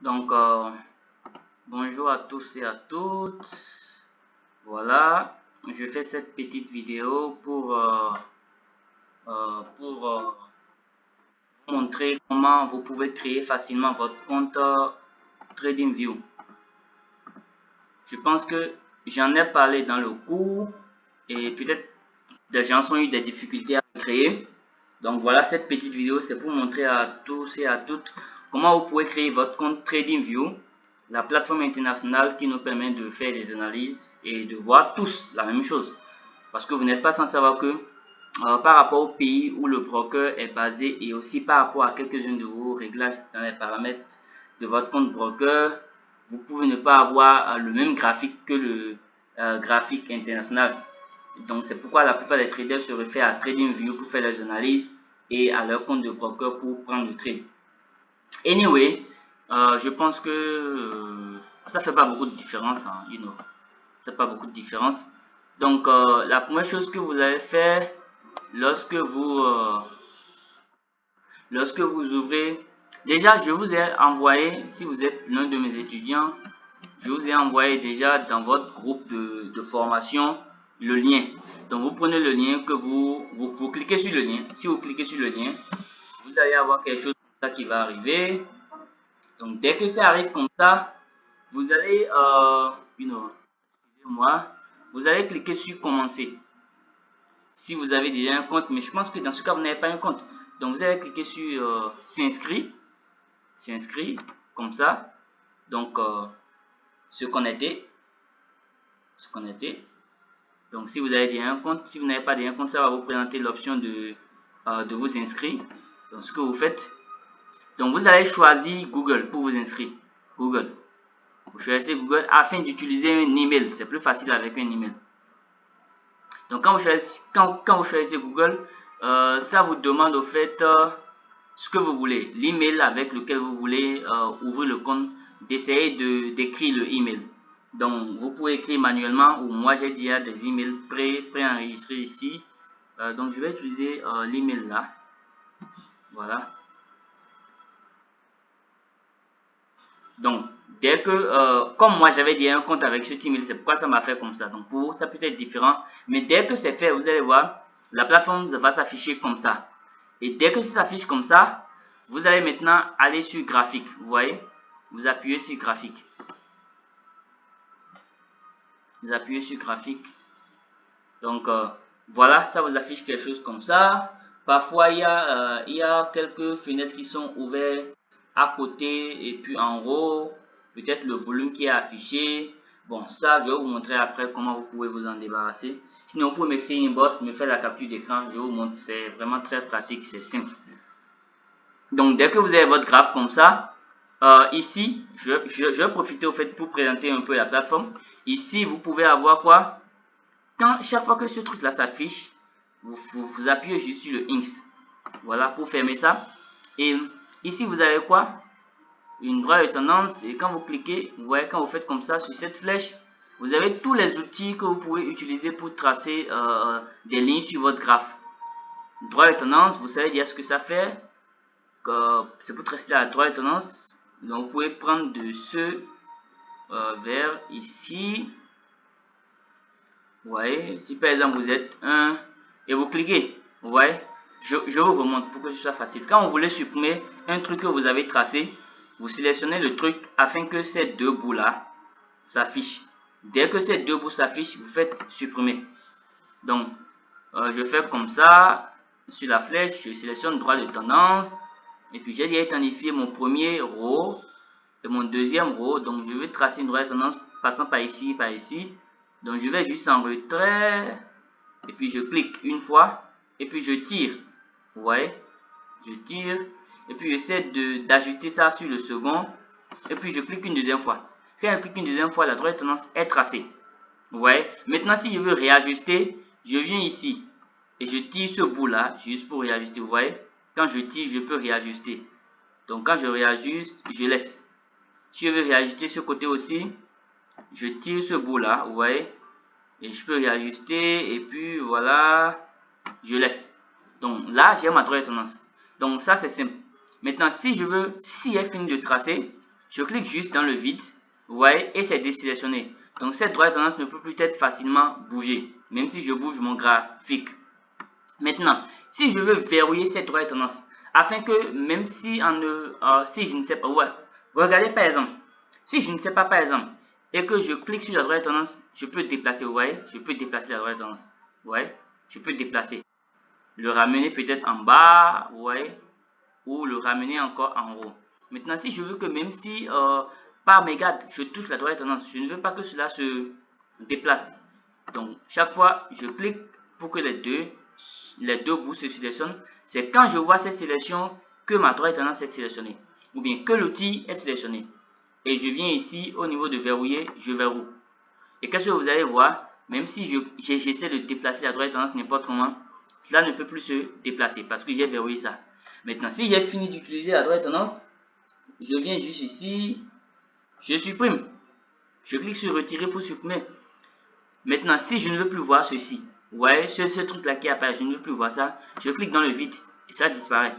Donc, bonjour à tous et à toutes. Voilà, je fais cette petite vidéo pour vous montrer comment vous pouvez créer facilement votre compte TradingView. Je pense que j'en ai parlé dans le cours et peut-être des gens ont eu des difficultés à créer. Donc voilà, cette petite vidéo, c'est pour montrer à tous et à toutes comment vous pouvez créer votre compte TradingView, la plateforme internationale qui nous permet de faire des analyses et de voir tous la même chose. Parce que vous n'êtes pas sans savoir que par rapport au pays où le broker est basé et aussi par rapport à quelques-uns de vos réglages dans les paramètres de votre compte broker, vous pouvez ne pas avoir le même graphique que le graphique international. Donc c'est pourquoi la plupart des traders se réfèrent à TradingView pour faire leurs analyses et à leur compte de broker pour prendre le trade. Anyway, je pense que ça fait pas beaucoup de différence, hein, ça fait pas beaucoup de différence. Donc la première chose que vous allez faire lorsque vous ouvrez, déjà je vous ai envoyé, si vous êtes l'un de mes étudiants, je vous ai envoyé déjà dans votre groupe de formation le lien. Donc vous prenez le lien que vous cliquez sur le lien. Si vous cliquez sur le lien, vous allez avoir quelque chose comme ça qui va arriver. Donc dès que ça arrive comme ça, vous allez, excusez-moi, vous allez cliquer sur commencer. Si vous avez déjà un compte, mais je pense que dans ce cas vous n'avez pas un compte. Donc vous allez cliquer sur s'inscrire, comme ça. Donc se connecter. Donc si vous avez déjà un compte, si vous n'avez pas déjà un compte, ça va vous présenter l'option de vous inscrire. Donc ce que vous faites, donc vous allez choisir Google pour vous inscrire. Google. Vous choisissez Google afin d'utiliser un email. C'est plus facile avec un email. Donc quand vous choisissez Google, ça vous demande au fait ce que vous voulez. L'email avec lequel vous voulez ouvrir le compte, d'essayer d'écrire le email. Donc, vous pouvez écrire manuellement ou moi j'ai déjà des emails pré-enregistrés ici. Donc, je vais utiliser l'email là. Voilà. Donc, dès que, comme moi j'avais déjà un compte avec cet email, c'est pourquoi ça m'a fait comme ça. Donc, pour vous, ça peut être différent. Mais dès que c'est fait, vous allez voir, la plateforme va s'afficher comme ça. Et dès que ça s'affiche comme ça, vous allez maintenant aller sur graphique. Vous voyez? Vous appuyez sur graphique. Vous appuyez sur graphique. Donc voilà, ça vous affiche quelque chose comme ça. Parfois il y a quelques fenêtres qui sont ouvertes à côté et puis en haut, peut-être le volume qui est affiché. Bon, ça je vais vous montrer après comment vous pouvez vous en débarrasser. Sinon vous pouvez m'écrire une box, me faire la capture d'écran, je vous montre, c'est vraiment très pratique, c'est simple. Donc dès que vous avez votre graphe comme ça, ici je vais profiter au fait pour présenter un peu la plateforme. Ici vous pouvez avoir quoi? Chaque fois que ce truc là s'affiche, vous appuyez juste sur le X. Voilà, pour fermer ça. Et ici vous avez quoi? Une droite de tendance. Et quand vous cliquez, vous voyez, quand vous faites comme ça sur cette flèche, vous avez tous les outils que vous pouvez utiliser pour tracer des lignes sur votre graphe. Droite de tendance, vous savez déjà ce que ça fait. C'est pour tracer la droite de tendance. Donc vous pouvez prendre de ce vers ici. Vous voyez, si par exemple vous êtes un et vous cliquez, vous voyez, je vous remonte pour que ce soit facile. Quand vous voulez supprimer un truc que vous avez tracé, vous sélectionnez le truc afin que ces deux bouts là s'affichent. Dès que ces deux bouts s'affichent, vous faites supprimer. Donc, je fais comme ça, sur la flèche, je sélectionne droit de tendance, et puis j'ai déjà identifié mon premier row et mon deuxième row. Donc, je vais tracer une droite de tendance passant par ici, par ici. Donc, je vais juste en retrait, et puis je clique une fois, et puis je tire. Vous voyez, je tire, et puis j'essaie d'ajouter ça sur le second, et puis je clique une deuxième fois. Quand je clique une deuxième fois, la droite de tendance est tracée. Vous voyez, maintenant si je veux réajuster, je viens ici, et je tire ce bout là, juste pour réajuster. Vous voyez, quand je tire, je peux réajuster. Donc quand je réajuste, je laisse. Si je veux réajuster ce côté aussi, je tire ce bout là, vous voyez, et je peux réajuster, et puis voilà, je laisse. Donc là, j'ai ma droite de tendance. Donc ça, c'est simple. Maintenant, si elle finit de tracer, Je clique juste dans le vide, vous voyez, et c'est désélectionné. Donc cette droite tendance ne peut plus être facilement bougée, même si je bouge mon graphique. Maintenant, si je veux verrouiller cette droite tendance, afin que même si si je ne sais pas, ouais, regardez par exemple, si je ne sais pas par exemple, et que je clique sur la droite tendance, je peux déplacer, vous voyez, je peux déplacer la droite tendance, vous voyez, je peux déplacer, le ramener peut-être en bas, vous voyez, ou le ramener encore en haut. Maintenant, si je veux que même si par mégarde, je touche la droite tendance, je ne veux pas que cela se déplace. Donc, chaque fois, je clique pour que les deux bouts se sélectionnent. C'est quand je vois cette sélection que ma droite tendance est sélectionnée, ou bien que l'outil est sélectionné. Et je viens ici au niveau de verrouiller, je verrouille. Et qu'est-ce que vous allez voir? Même si j'essaie de déplacer la droite tendance n'importe comment, cela ne peut plus se déplacer parce que j'ai verrouillé ça. Maintenant, si j'ai fini d'utiliser la droite tendance, je viens juste ici, je supprime. Je clique sur retirer pour supprimer. Maintenant, si je ne veux plus voir ceci, vous voyez, ce truc-là qui apparaît, je ne veux plus voir ça, je clique dans le vide et ça disparaît.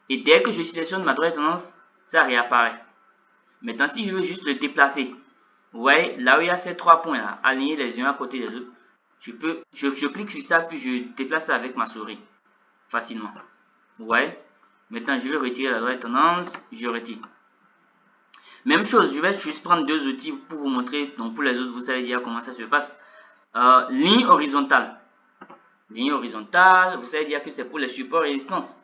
Et dès que je sélectionne ma droite tendance, ça réapparaît. Maintenant, si je veux juste le déplacer, vous voyez, là où il y a ces trois points-là, alignés les uns à côté des autres, je clique sur ça, puis je déplace ça avec ma souris, facilement. Vous voyez? Maintenant, je vais retirer la droite tendance, je retire. Même chose, je vais juste prendre deux outils pour vous montrer. Donc, pour les autres, vous savez déjà comment ça se passe. Ligne horizontale. Ligne horizontale, vous savez déjà que c'est pour les supports résistance.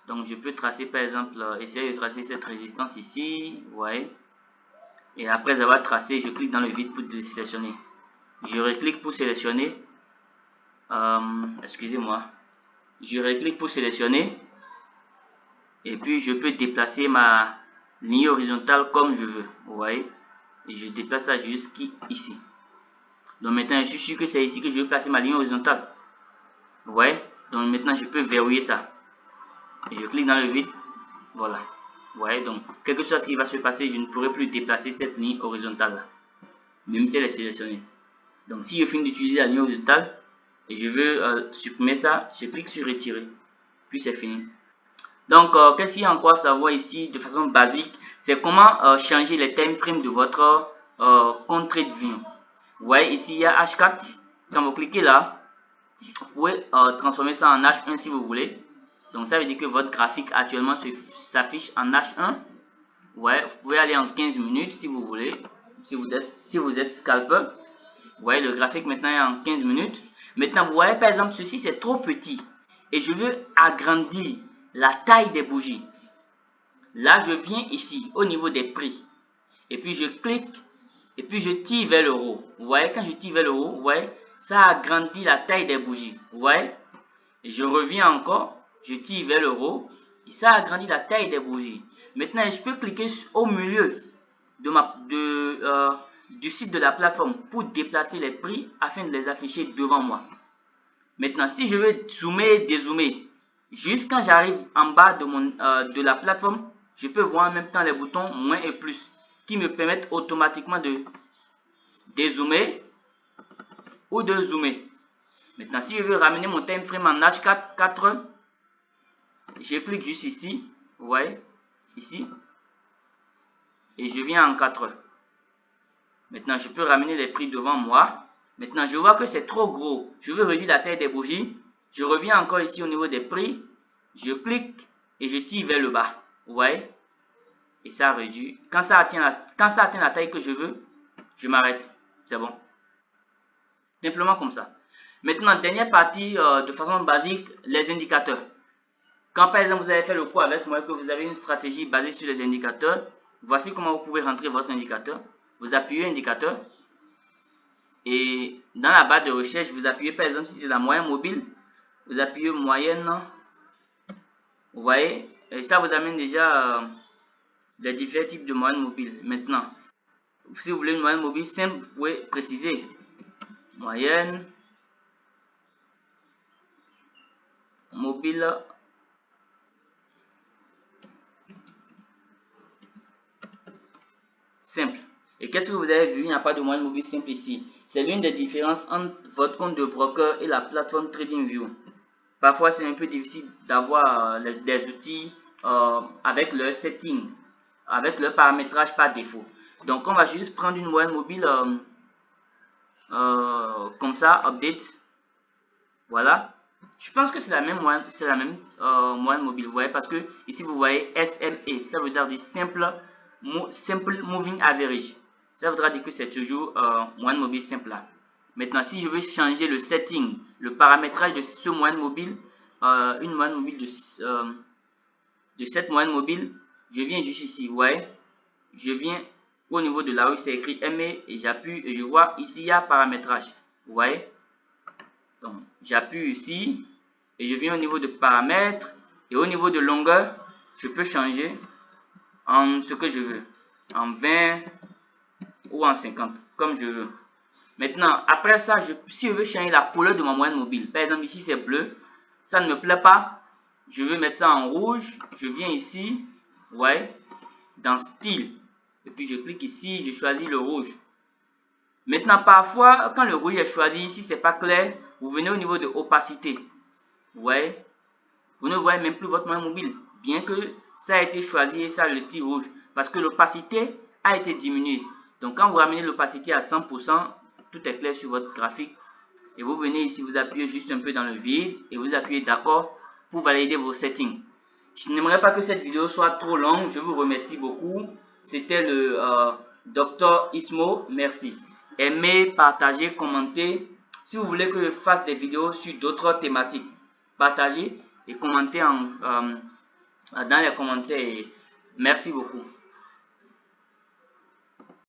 Donc, je peux tracer, par exemple, essayer de tracer cette résistance ici. Vous voyez? Et après avoir tracé, je clique dans le vide pour désélectionner. Je reclique pour sélectionner. Excusez-moi. Je reclique pour sélectionner. Et puis, je peux déplacer ma ligne horizontale comme je veux. Vous voyez? Et je déplace ça jusqu'ici. Donc, maintenant, je suis sûr que c'est ici que je vais placer ma ligne horizontale. Vous voyez? Donc, maintenant, je peux verrouiller ça. Et je clique dans le vide. Voilà. Vous voyez? Donc, quelque chose qui va se passer, je ne pourrai plus déplacer cette ligne horizontale là. Même si elle est sélectionnée. Donc, si je finis d'utiliser la ligne horizontale et je veux supprimer ça, je clique sur retirer. Puis c'est fini. Donc, qu'est-ce qu'il y a encore à savoir ici de façon basique? C'est comment changer les time frames de votre compte TradingView. Vous voyez ici, il y a H4. Quand vous cliquez là, vous pouvez transformer ça en H1 si vous voulez. Donc, ça veut dire que votre graphique actuellement s'affiche en H1. Ouais, vous pouvez aller en 15 minutes si vous voulez. Si vous êtes scalper. Vous voyez, le graphique maintenant est en 15 minutes. Maintenant, vous voyez par exemple, ceci c'est trop petit. Et je veux agrandir la taille des bougies. Là, je viens ici, au niveau des prix. Et puis, je clique. Et puis, je tire vers le haut. Vous voyez, quand je tire vers le haut, vous voyez, ça agrandit la taille des bougies. Vous voyez? Et je reviens encore. Je tire vers le haut. Et ça agrandit la taille des bougies. Maintenant, je peux cliquer au milieu du site de la plateforme pour déplacer les prix afin de les afficher devant moi. Maintenant, si je veux zoomer, dézoomer, juste quand j'arrive en bas de la plateforme, je peux voir en même temps les boutons moins et plus qui me permettent automatiquement de dézoomer ou de zoomer. Maintenant, si je veux ramener mon time frame en H4, je clique juste ici, vous voyez, ici, et je viens en 4. Maintenant, je peux ramener les prix devant moi. Maintenant, je vois que c'est trop gros. Je veux réduire la taille des bougies. Je reviens encore ici au niveau des prix. Je clique et je tire vers le bas. Vous voyez? Et ça réduit. Quand ça atteint la taille que je veux, je m'arrête. C'est bon. Simplement comme ça. Maintenant, dernière partie, de façon basique, les indicateurs. Quand par exemple vous avez fait le cours avec moi, que vous avez une stratégie basée sur les indicateurs, voici comment vous pouvez rentrer votre indicateur. Vous appuyez indicateur. Et dans la barre de recherche, vous appuyez par exemple si c'est la moyenne mobile, vous appuyez moyenne, vous voyez, et ça vous amène déjà les différents types de moyenne mobile. Maintenant, si vous voulez une moyenne mobile simple, vous pouvez préciser moyenne mobile simple. Et qu'est-ce que vous avez vu? Il n'y a pas de moyenne mobile simple ici. C'est l'une des différences entre votre compte de broker et la plateforme TradingView. Parfois, c'est un peu difficile d'avoir des outils avec leur setting avec le paramétrage par défaut. Donc on va juste prendre une moyenne mobile comme ça, update. Voilà. Je pense que c'est la même moyenne, moyenne mobile, vous voyez, parce que ici vous voyez SME, ça veut dire simple moving average. Ça voudra dire que c'est toujours moyenne mobile simple là. Maintenant, si je veux changer le setting, le paramétrage de ce moyenne mobile, une moyenne mobile de cette moyenne mobile, je viens juste ici, vous voyez, je viens au niveau de là où c'est écrit ME et j'appuie et je vois ici il y a paramétrage, vous voyez. Donc j'appuie ici et je viens au niveau de paramètres et au niveau de longueur, je peux changer en ce que je veux, en 20 ou en 50, comme je veux. Maintenant, après ça, si je veux changer la couleur de ma moyenne mobile, par exemple ici c'est bleu, ça ne me plaît pas, je veux mettre ça en rouge, je viens ici, vous voyez, dans style, et puis je clique ici, je choisis le rouge. Maintenant, parfois, quand le rouge est choisi, ici c'est pas clair, vous venez au niveau de opacité, vous voyez, vous ne voyez même plus votre moyenne mobile, bien que ça a été choisi et ça le style rouge, parce que l'opacité a été diminuée. Donc quand vous ramenez l'opacité à 100%, tout est clair sur votre graphique. Et vous venez ici, vous appuyez juste un peu dans le vide et vous appuyez d'accord pour valider vos settings. Je n'aimerais pas que cette vidéo soit trop longue. Je vous remercie beaucoup. C'était le Dr Ismo. Merci. Aimez, partagez, commentez. Si vous voulez que je fasse des vidéos sur d'autres thématiques, partagez et commentez dans les commentaires. Merci beaucoup.